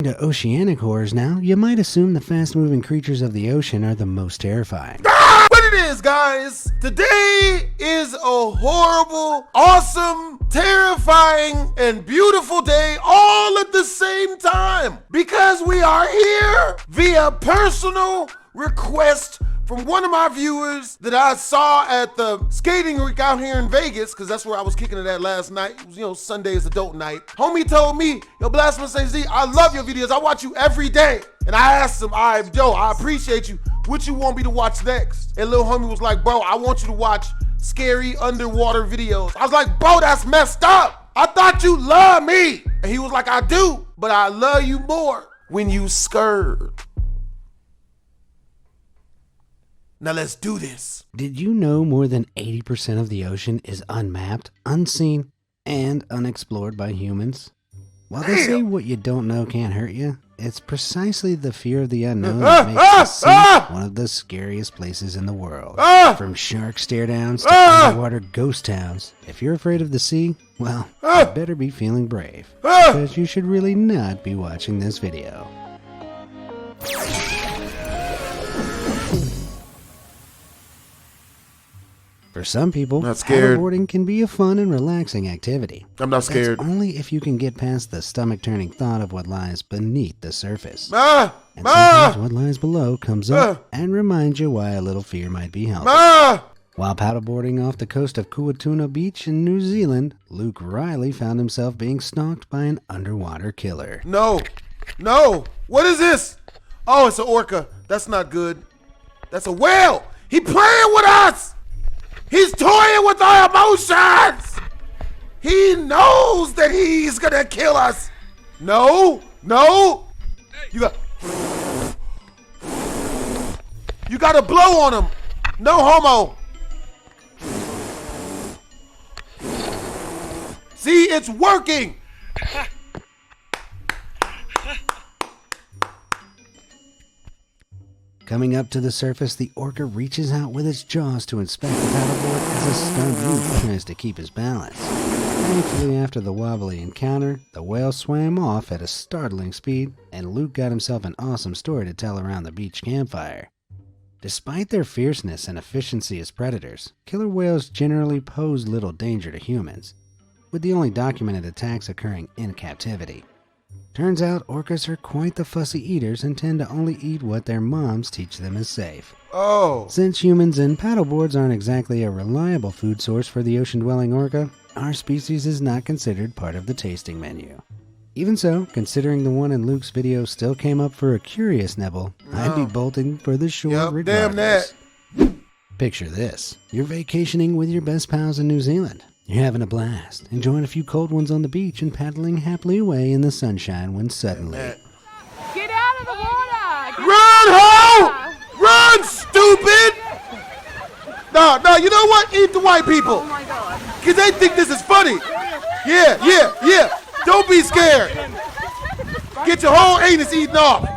To oceanic horrors now, you might assume the fast-moving creatures of the ocean are the most terrifying. What it is, guys, today is a horrible, awesome, terrifying, and beautiful day all at the same time, because we are here via personal request from one of my viewers that I saw at the skating rink out here in Vegas, because that's where I was kicking it at last night. It was, you know, Sunday's adult night. Homie told me, yo, BlastphamousHD, I love your videos. I watch you every day. And I asked him, yo, I appreciate you. What you want me to watch next? And little homie was like, bro, I want you to watch scary underwater videos. I was like, bro, that's messed up. I thought you loved me. And he was like, I do, but I love you more when you scared. Now let's do this. Did you know more than 80% of the ocean is unmapped, unseen, and unexplored by humans? While they say what you don't know can't hurt you, it's precisely the fear of the unknown that makes the sea one of the scariest places in the world. From shark stare-downs to underwater ghost towns, if you're afraid of the sea, well, you better be feeling brave, because you should really not be watching this video. For some people, paddleboarding can be a fun and relaxing activity. I'm not scared. That's only if you can get past the stomach-turning thought of what lies beneath the surface. And sometimes what lies below comes up and reminds you why a little fear might be helpful. While paddleboarding off the coast of Kuatuna Beach in New Zealand, Luke Riley found himself being stalked by an underwater killer. No, what is this? Oh, it's an orca. That's not good. That's a whale. He playing with us. He's toying with our emotions! He knows that he's gonna kill us! No! You gotta blow on him! No homo! See, it's working! Coming up to the surface, the orca reaches out with its jaws to inspect the paddleboard as a stunned Luke tries to keep his balance. Thankfully, after the wobbly encounter, the whale swam off at a startling speed, and Luke got himself an awesome story to tell around the beach campfire. Despite their fierceness and efficiency as predators, killer whales generally pose little danger to humans, with the only documented attacks occurring in captivity. Turns out orcas are quite the fussy eaters and tend to only eat what their moms teach them is safe. Since humans and paddleboards aren't exactly a reliable food source for the ocean-dwelling orca, our species is not considered part of the tasting menu. Even so, considering the one in Luke's video still came up for a curious nibble, I'd be bolting for the shore regardless. Damn that. Picture this. You're vacationing with your best pals in New Zealand. You're having a blast, enjoying a few cold ones on the beach and paddling happily away in the sunshine when suddenly... Get out of the water! Run, ho! Run, stupid! No, you know what? Eat the white people. Oh my god. Because they think this is funny. Yeah. Don't be scared. Get your whole anus eaten off.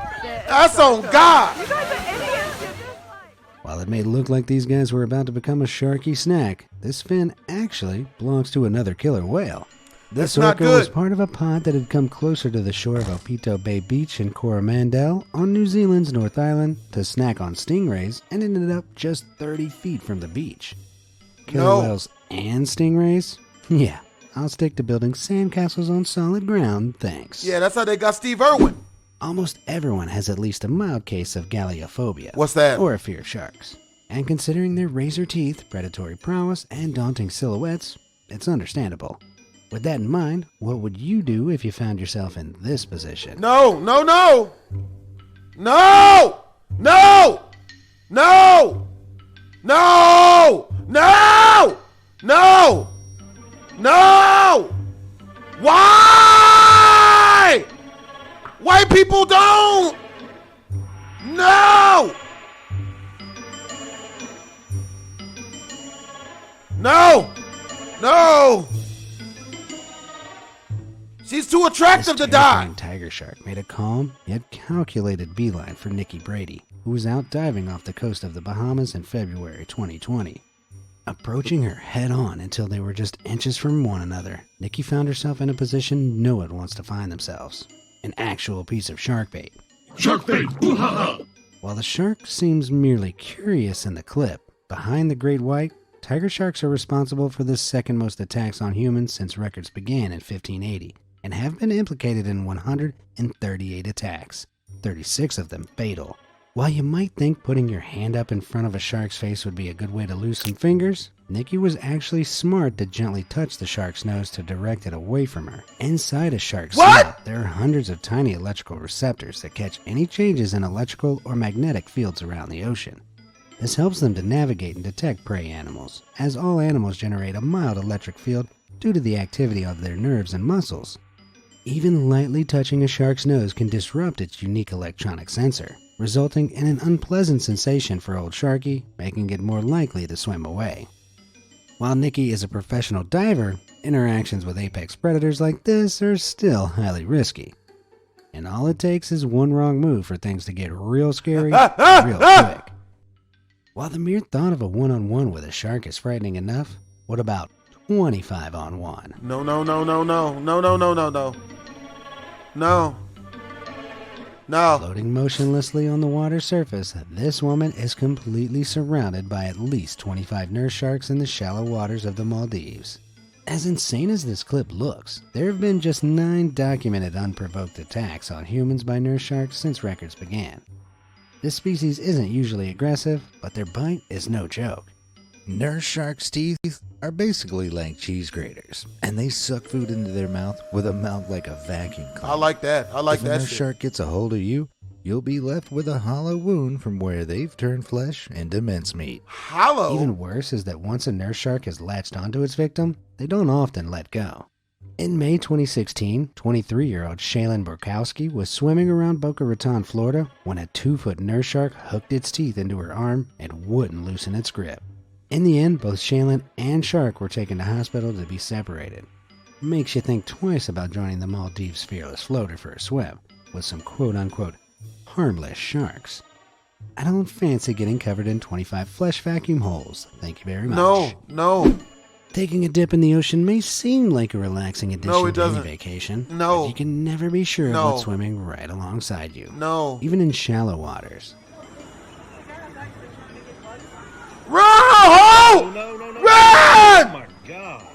That's on God. You guys are idiots. You're just While it may look like these guys were about to become a sharky snack, this fin actually belongs to another killer whale. This orca was part of a pod that had come closer to the shore of Opito Bay Beach in Coromandel on New Zealand's North Island to snack on stingrays and ended up just 30 feet from the beach. Killer whales and stingrays? Yeah, I'll stick to building sandcastles on solid ground, thanks. Yeah, that's how they got Steve Irwin. Almost everyone has at least a mild case of galleophobia. What's that? Or a fear of sharks. And considering their razor teeth, predatory prowess, and daunting silhouettes, it's understandable. With that in mind, what would you do if you found yourself in this position? No! Why? White people don't! No! She's too attractive to die. This tiger shark made a calm yet calculated beeline for Nikki Brady, who was out diving off the coast of the Bahamas in February 2020. Approaching her head-on until they were just inches from one another, Nikki found herself in a position no one wants to find themselves. an actual piece of shark bait. Shark bait! Ooh ha ha! While the shark seems merely curious in the clip, behind the great white, tiger sharks are responsible for the second most attacks on humans since records began in 1580, and have been implicated in 138 attacks, 36 of them fatal. While you might think putting your hand up in front of a shark's face would be a good way to loosen fingers, Nikki was actually smart to gently touch the shark's nose to direct it away from her. Inside a shark's snout, there are hundreds of tiny electrical receptors that catch any changes in electrical or magnetic fields around the ocean. This helps them to navigate and detect prey animals, as all animals generate a mild electric field due to the activity of their nerves and muscles. Even lightly touching a shark's nose can disrupt its unique electronic sensor, resulting in an unpleasant sensation for old Sharky, making it more likely to swim away. While Nikki is a professional diver, interactions with apex predators like this are still highly risky. And all it takes is one wrong move for things to get real scary real quick. While the mere thought of a one-on-one with a shark is frightening enough, what about 25 on 1? No, no, no, no, no, no, no, no, no, no. No. No. Floating motionlessly on the water surface, this woman is completely surrounded by at least 25 nurse sharks in the shallow waters of the Maldives. As insane as this clip looks, there have been just 9 documented unprovoked attacks on humans by nurse sharks since records began. This species isn't usually aggressive, but their bite is no joke. Nurse sharks' teeth are basically like cheese graters, and they suck food into their mouth with a mouth like a vacuum cleaner. I like that. I like if that a nurse shit. shark gets a hold of you, you'll be left with a hollow wound from where they've turned flesh into mincemeat. Hollow? Even worse is that once a nurse shark has latched onto its victim, they don't often let go. In May 2016, 23-year-old Shaylin Borkowski was swimming around Boca Raton, Florida, when a 2-foot nurse shark hooked its teeth into her arm and wouldn't loosen its grip. In the end, both Shaylin and Shark were taken to hospital to be separated. Makes you think twice about joining the Maldives fearless floater for a swim with some quote-unquote harmless sharks. I don't fancy getting covered in 25 flesh vacuum holes. Thank you very much. No, no. Taking a dip in the ocean may seem like a relaxing addition No, it to any doesn't. vacation. No. But you can never be sure No. of what's swimming right alongside you. No. Even in shallow waters. Run! Ho! No, no, no. Run! Oh my God.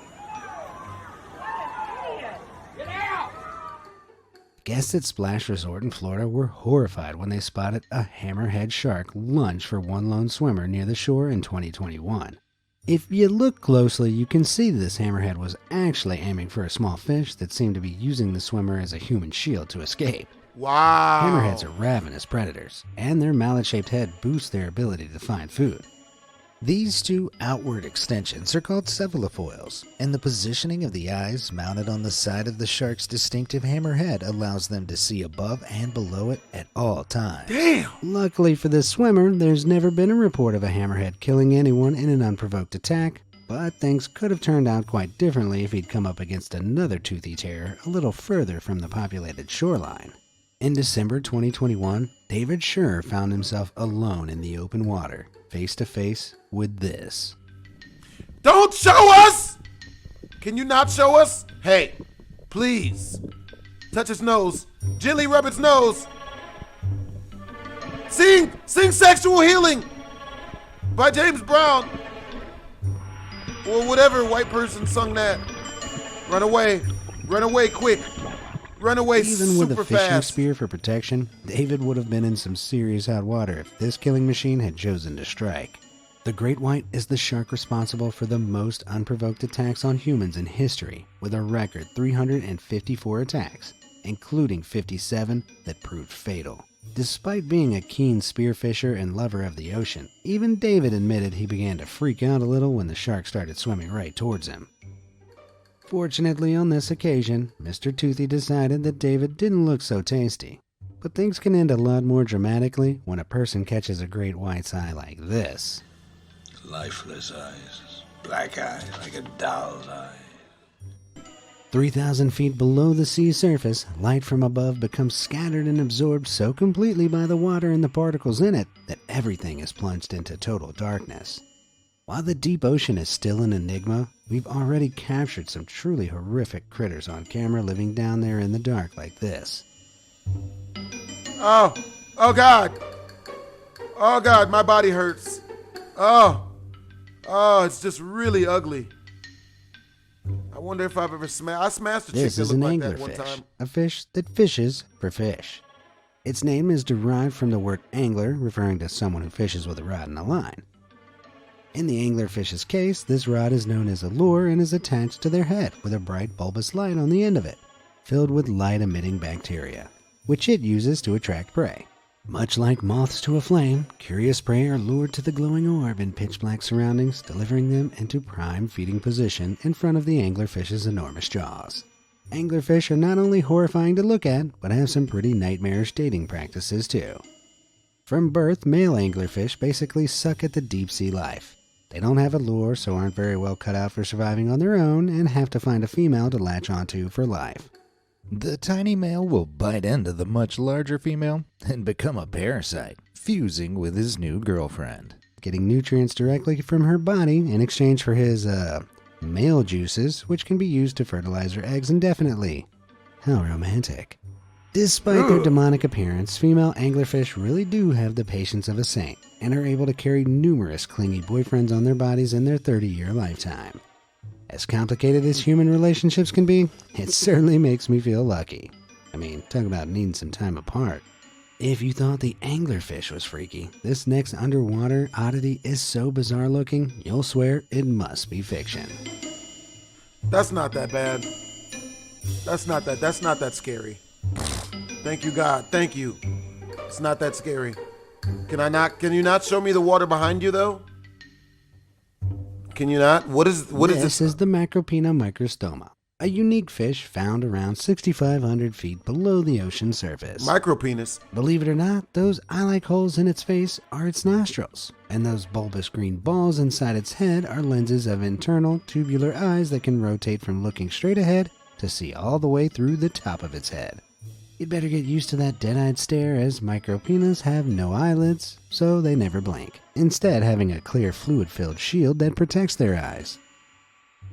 Guests at Splash Resort in Florida were horrified when they spotted a hammerhead shark lunge for one lone swimmer near the shore in 2021. If you look closely, you can see this hammerhead was actually aiming for a small fish that seemed to be using the swimmer as a human shield to escape. Wow. Hammerheads are ravenous predators, and their mallet-shaped head boosts their ability to find food. These two outward extensions are called cephalofoils, and the positioning of the eyes mounted on the side of the shark's distinctive hammerhead allows them to see above and below it at all times. Damn. Luckily for this swimmer, there's never been a report of a hammerhead killing anyone in an unprovoked attack, but things could have turned out quite differently if he'd come up against another toothy terror a little further from the populated shoreline. In December 2021, David Schur found himself alone in the open water, face to face with this. Don't show us! Can you not show us? Hey, please. Touch his nose. Gently rub its nose. Sing Sexual Healing by James Brown. Or whatever white person sung that. Run away quick. Run away Even with a super fishing fast. spear for protection, David would have been in some serious hot water if this killing machine had chosen to strike. The great white is the shark responsible for the most unprovoked attacks on humans in history, with a record 354 attacks, including 57 that proved fatal. Despite being a keen spearfisher and lover of the ocean, even David admitted he began to freak out a little when the shark started swimming right towards him. Fortunately, on this occasion, Mr. Toothy decided that David didn't look so tasty. But things can end a lot more dramatically when a person catches a great white's eye like this. Lifeless eyes, black eyes like a doll's eye. 3,000 feet below the sea surface, light from above becomes scattered and absorbed so completely by the water and the particles in it that everything is plunged into total darkness. While the deep ocean is still an enigma, we've already captured some truly horrific critters on camera living down there in the dark like this. Oh, oh God. Oh God, my body hurts. Oh, it's just really ugly. I wonder if I've ever smashed. I smashed a chick This that is looked an like that one anglerfish, time. a fish that fishes for fish. Its name is derived from the word angler, referring to someone who fishes with a rod and a line. In the anglerfish's case, this rod is known as a lure and is attached to their head with a bright bulbous light on the end of it, filled with light-emitting bacteria, which it uses to attract prey. Much like moths to a flame, curious prey are lured to the glowing orb in pitch-black surroundings, delivering them into prime feeding position in front of the anglerfish's enormous jaws. Anglerfish are not only horrifying to look at, but have some pretty nightmarish dating practices too. From birth, male anglerfish basically suck at the deep-sea life. They don't have a lure, so aren't very well cut out for surviving on their own, and have to find a female to latch onto for life. The tiny male will bite into the much larger female and become a parasite, fusing with his new girlfriend. Getting nutrients directly from her body in exchange for his, male juices, which can be used to fertilize her eggs indefinitely. How romantic. Despite their demonic appearance, female anglerfish really do have the patience of a saint, and are able to carry numerous clingy boyfriends on their bodies in their 30-year lifetime. As complicated as human relationships can be, it certainly makes me feel lucky. I mean, talk about needing some time apart. If you thought the anglerfish was freaky, this next underwater oddity is so bizarre looking, you'll swear it must be fiction. That's not that bad. That's not that scary. Thank you, God. Thank you. It's not that scary. Can you not show me the water behind you though? Can you not? What is this? This is the Macropina microstoma, a unique fish found around 6,500 feet below the ocean surface. Micropenis. Believe it or not, those eye-like holes in its face are its nostrils, and those bulbous green balls inside its head are lenses of internal tubular eyes that can rotate from looking straight ahead to see all the way through the top of its head. You'd better get used to that dead-eyed stare, as micropenas have no eyelids, so they never blink, instead having a clear fluid-filled shield that protects their eyes.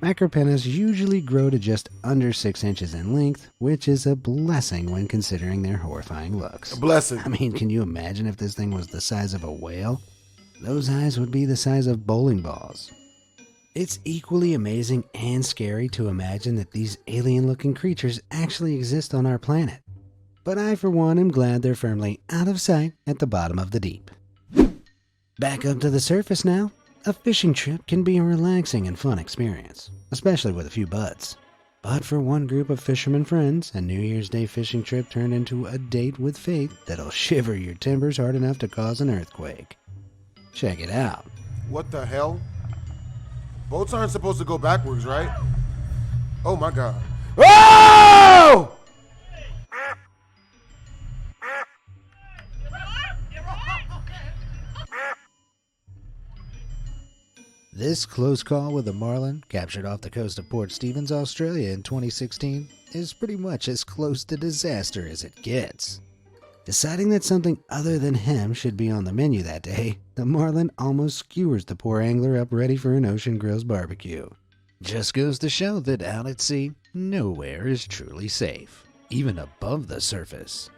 Macropenas usually grow to just under 6 inches in length, which is a blessing when considering their horrifying looks. A blessing. I mean, can you imagine if this thing was the size of a whale? Those eyes would be the size of bowling balls. It's equally amazing and scary to imagine that these alien-looking creatures actually exist on our planet. But I, for one, am glad they're firmly out of sight at the bottom of the deep. Back up to the surface now. A fishing trip can be a relaxing and fun experience, especially with a few buds. But for one group of fisherman friends, a New Year's Day fishing trip turned into a date with fate that'll shiver your timbers hard enough to cause an earthquake. Check it out. What the hell? Boats aren't supposed to go backwards, right? Oh my God. Oh! This close call with a marlin, captured off the coast of Port Stephens, Australia in 2016, is pretty much as close to disaster as it gets. Deciding that something other than him should be on the menu that day, the marlin almost skewers the poor angler up ready for an Ocean Grill's barbecue. Just goes to show that out at sea, nowhere is truly safe, even above the surface.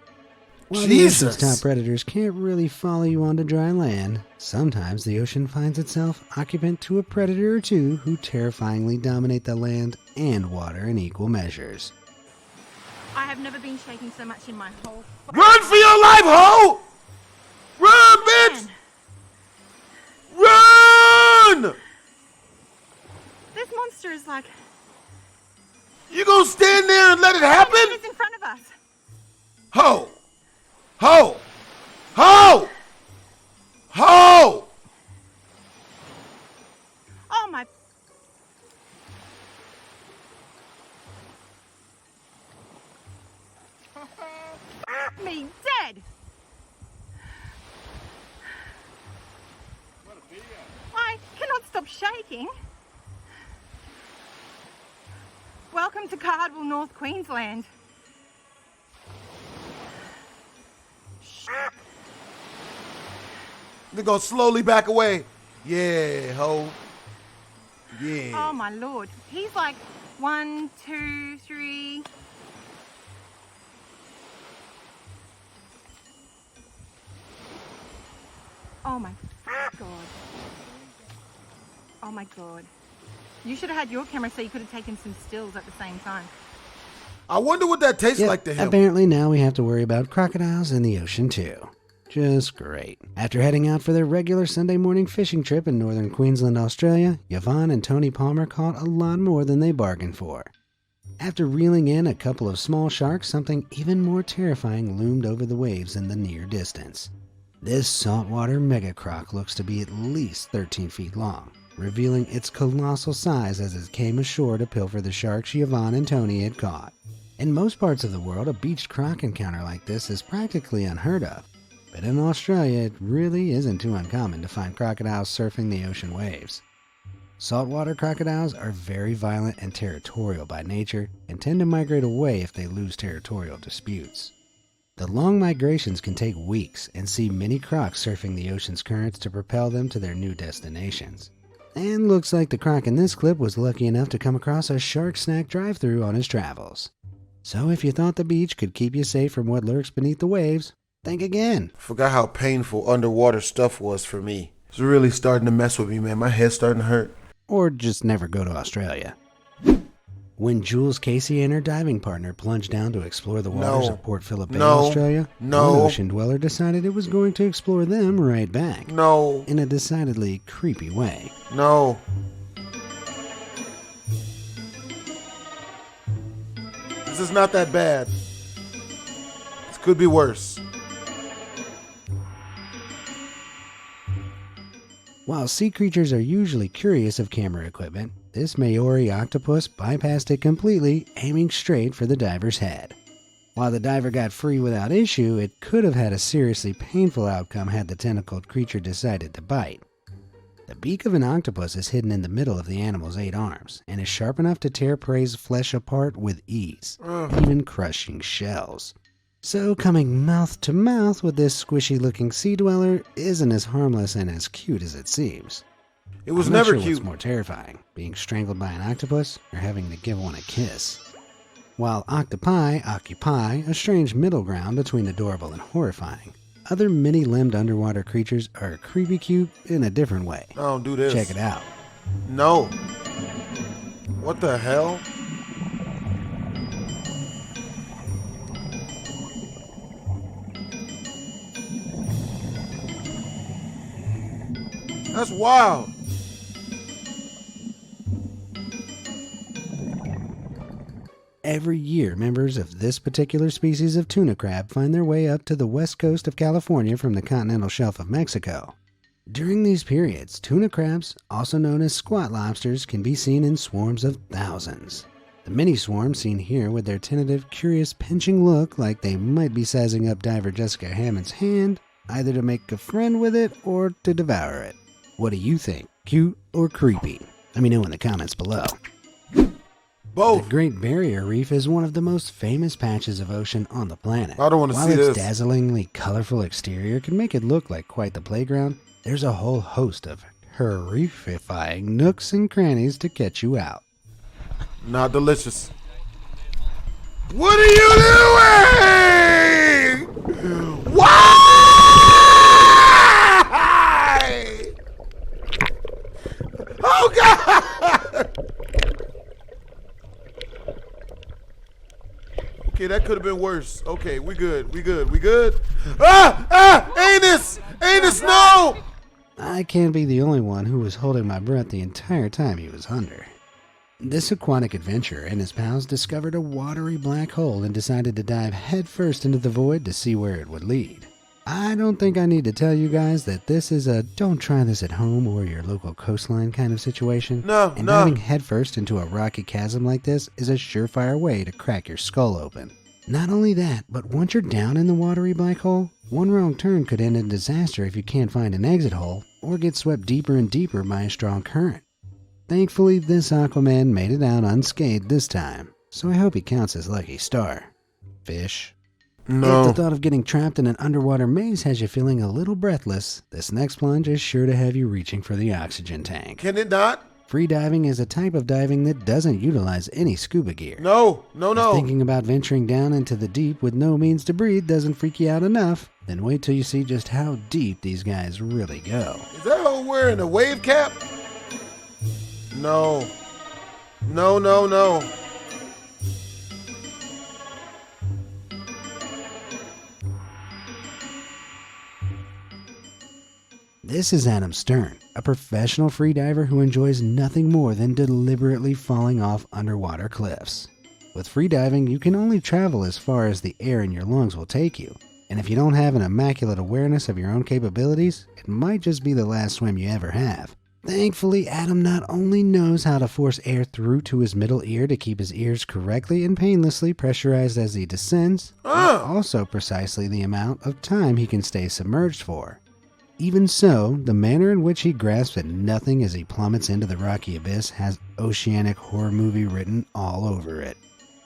While the ocean's top predators can't really follow you onto dry land, sometimes the ocean finds itself occupant to a predator or two who terrifyingly dominate the land and water in equal measures. I have never been shaking so much in my whole Run for your life, ho! Run, bitch! Run! This monster is like You gonna stand there and let it happen? it's in front of us. Ho! Ho! Ho! Ho! Oh my! Me dead. I cannot stop shaking. Welcome to Cardwell, North Queensland. They're gonna slowly back away. Yeah, ho. Yeah. Oh my lord. He's like 1, 2, 3. Oh my God. Oh my God. You should have had your camera so you could have taken some stills at the same time. I wonder what that tastes Yep, like to him. apparently now we have to worry about crocodiles in the ocean too. Just great. After heading out for their regular Sunday morning fishing trip in northern Queensland, Australia, Yvonne and Tony Palmer caught a lot more than they bargained for. After reeling in a couple of small sharks, something even more terrifying loomed over the waves in the near distance. This saltwater mega croc looks to be at least 13 feet long, revealing its colossal size as it came ashore to pilfer the sharks Yvonne and Tony had caught. In most parts of the world, a beached croc encounter like this is practically unheard of, but in Australia it really isn't too uncommon to find crocodiles surfing the ocean waves. Saltwater crocodiles are very violent and territorial by nature and tend to migrate away if they lose territorial disputes. The long migrations can take weeks and see many crocs surfing the ocean's currents to propel them to their new destinations. And looks like the croc in this clip was lucky enough to come across a shark snack drive-thru on his travels. So if you thought the beach could keep you safe from what lurks beneath the waves, think again. Forgot how painful underwater stuff was for me. It's really starting to mess with me, man. My head's starting to hurt. Or just never go to Australia. When Jules Casey and her diving partner plunged down to explore the waters of Port Phillip Bay, Australia, one ocean dweller decided it was going to explore them right back. In a decidedly creepy way. This is not that bad. This could be worse. While sea creatures are usually curious of camera equipment, this Maori octopus bypassed it completely, aiming straight for the diver's head. While the diver got free without issue, it could have had a seriously painful outcome had the tentacled creature decided to bite. The beak of an octopus is hidden in the middle of the animal's 8 arms, and is sharp enough to tear prey's flesh apart with ease, even crushing shells. So coming mouth to mouth with this squishy-looking sea dweller isn't as harmless and as cute as it seems. It was I'm never not sure cute. What's more terrifying, being strangled by an octopus or having to give one a kiss? While octopi occupy a strange middle ground between adorable and horrifying, other many-limbed underwater creatures are creepy cute in a different way. I don't do this. Check it out. No. What the hell? That's wild. Every year, members of this particular species of tuna crab find their way up to the west coast of California from the continental shelf of Mexico. During these periods, tuna crabs, also known as squat lobsters, can be seen in swarms of thousands. The mini swarms seen here with their tentative, curious, pinching look like they might be sizing up diver Jessica Hammond's hand, either to make a friend with it or to devour it. What do you think? Cute or creepy? Let me know in the comments below. Both. The Great Barrier Reef is one of the most famous patches of ocean on the planet. I don't want to While see its this. dazzlingly colorful exterior can make it look like quite the playground, there's a whole host of horrifying nooks and crannies to catch you out. Not delicious. What are you doing? Why? Oh God! Okay, that could have been worse. Okay, we good. We good. Anus! Anus, no! I can't be the only one who was holding my breath the entire time he was under. This aquatic adventurer and his pals discovered a watery black hole and decided to dive headfirst into the void to see where it would lead. I don't think I need to tell you guys that this is a don't try this at home or your local coastline kind of situation. And diving headfirst into a rocky chasm like this is a surefire way to crack your skull open. Not only that, but once you're down in the watery black hole, one wrong turn could end in disaster if you can't find an exit hole or get swept deeper and deeper by a strong current. Thankfully, this Aquaman made it out unscathed this time, so I hope he counts his lucky star. Fish. No. If the thought of getting trapped in an underwater maze has you feeling a little breathless, this next plunge is sure to have you reaching for the oxygen tank. Can it not? Free diving is a type of diving that doesn't utilize any scuba gear. No. If thinking about venturing down into the deep with no means to breathe doesn't freak you out enough, Then wait till you see just how deep these guys really go. Is that hoe wearing a wave cap? No. No, no, no. This is Adam Stern, a professional freediver who enjoys nothing more than deliberately falling off underwater cliffs. With freediving, you can only travel as far as the air in your lungs will take you, and if you don't have an immaculate awareness of your own capabilities, it might just be the last swim you ever have. Thankfully, Adam not only knows how to force air through to his middle ear to keep his ears correctly and painlessly pressurized as he descends, but also precisely the amount of time he can stay submerged for. Even so, the manner in which he grasps at nothing as he plummets into the rocky abyss has oceanic horror movie written all over it.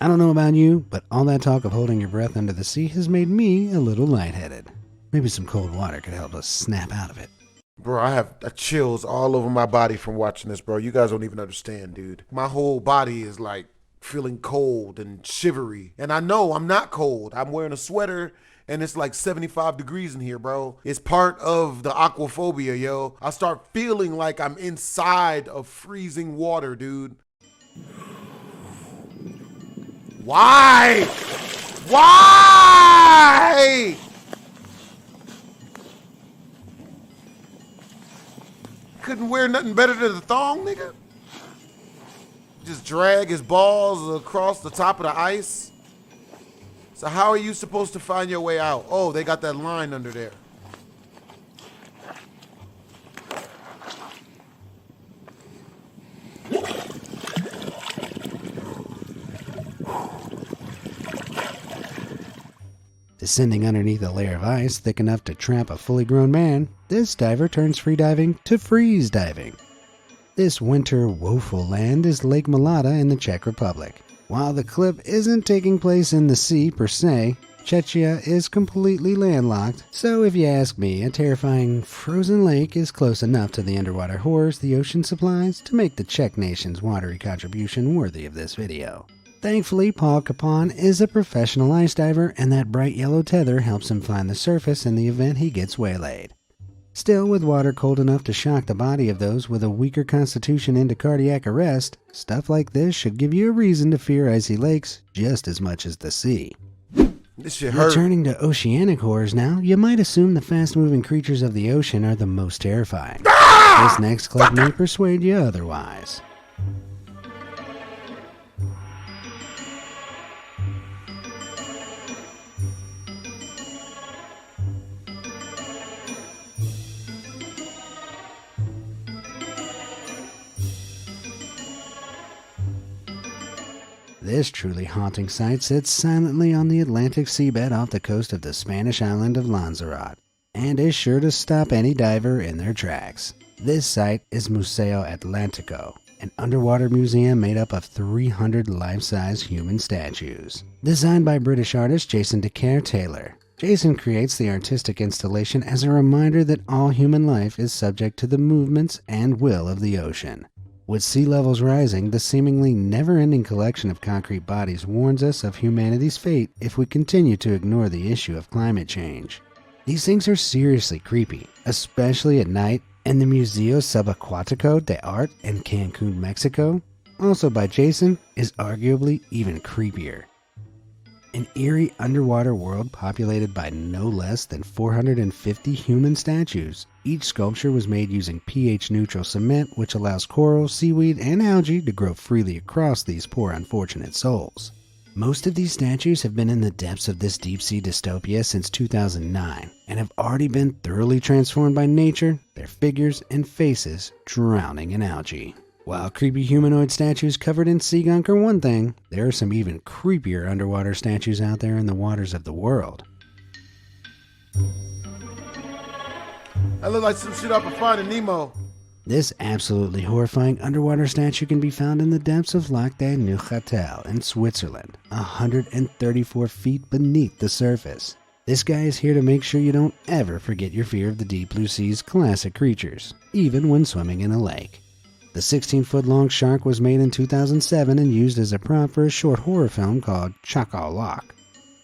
I don't know about you, but all that talk of holding your breath under the sea has made me a little lightheaded. Maybe some cold water could help us snap out of it. Bro, I have chills all over my body from watching this, bro. You guys don't even understand, dude. My whole body is like feeling cold and shivery. And I know I'm not cold. I'm wearing a sweater and it's like 75 degrees in here, bro. It's part of the aquaphobia, yo. I start feeling like I'm inside of freezing water, dude. Why? Why? Couldn't wear nothing better than the thong, nigga? Just drag his balls across the top of the ice. So how are you supposed to find your way out? Oh, they got that line under there. Descending underneath a layer of ice thick enough to trap a fully grown man, this diver turns freediving to freeze diving. This winter woeful land is Lake Malata in the Czech Republic. While the clip isn't taking place in the sea per se, Czechia is completely landlocked, so if you ask me, a terrifying frozen lake is close enough to the underwater horrors the ocean supplies to make the Czech nation's watery contribution worthy of this video. Thankfully, Paul Capon is a professional ice diver, and that bright yellow tether helps him find the surface in the event he gets waylaid. Still, with water cold enough to shock the body of those with a weaker constitution into cardiac arrest, stuff like this should give you a reason to fear icy lakes just as much as the sea. This shit hurt. Returning to oceanic horrors now, you might assume the fast-moving creatures of the ocean are the most terrifying. This next clip may persuade you otherwise. This truly haunting sight sits silently on the Atlantic seabed off the coast of the Spanish island of Lanzarote, and is sure to stop any diver in their tracks. This site is Museo Atlantico, an underwater museum made up of 300 life-size human statues. Designed by British artist Jason DeCare Taylor. Jason creates the artistic installation as a reminder that all human life is subject to the movements and will of the ocean. With sea levels rising, the seemingly never-ending collection of concrete bodies warns us of humanity's fate if we continue to ignore the issue of climate change. These things are seriously creepy, especially at night, and the Museo Subacuático de Arte in Cancun, Mexico, also by Jason, is arguably even creepier. An eerie underwater world populated by no less than 450 human statues. Each sculpture was made using pH-neutral cement, which allows coral, seaweed, and algae to grow freely across these poor unfortunate souls. Most of these statues have been in the depths of this deep-sea dystopia since 2009, and have already been thoroughly transformed by nature, their figures and faces drowning in algae. While creepy humanoid statues covered in sea gunk are one thing, there are some even creepier underwater statues out there in the waters of the world. I look like some shit off of Finding Nemo. This absolutely horrifying underwater statue can be found in the depths of Lac de Neuchâtel in Switzerland, 134 feet beneath the surface. This guy is here to make sure you don't ever forget your fear of the deep blue sea's classic creatures, even when swimming in a lake. The 16-foot-long shark was made in 2007 and used as a prop for a short horror film called Chakal Lock.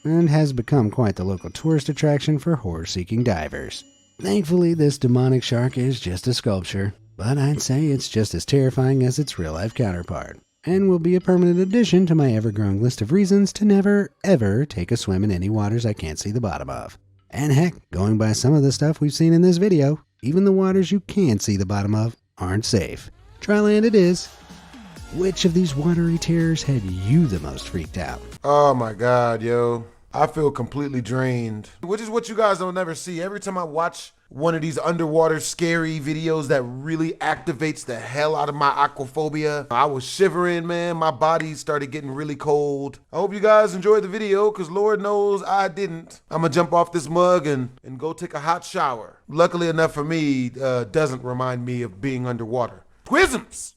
and has become quite the local tourist attraction for horror-seeking divers. Thankfully, this demonic shark is just a sculpture, but I'd say it's just as terrifying as its real-life counterpart, and will be a permanent addition to my ever-growing list of reasons to never, ever take a swim in any waters I can't see the bottom of. And heck, going by some of the stuff we've seen in this video, even the waters you can see the bottom of aren't safe. Dry land it is. Which of these watery terrors had you the most freaked out? Oh my God, yo. I feel completely drained, which is what you guys don't ever see. Every time I watch one of these underwater scary videos that really activates the hell out of my aquaphobia, I was shivering, man. My body started getting really cold. I hope you guys enjoyed the video, because Lord knows I didn't. I'm gonna jump off this mug and go take a hot shower. Luckily enough for me, doesn't remind me of being underwater. Quizms!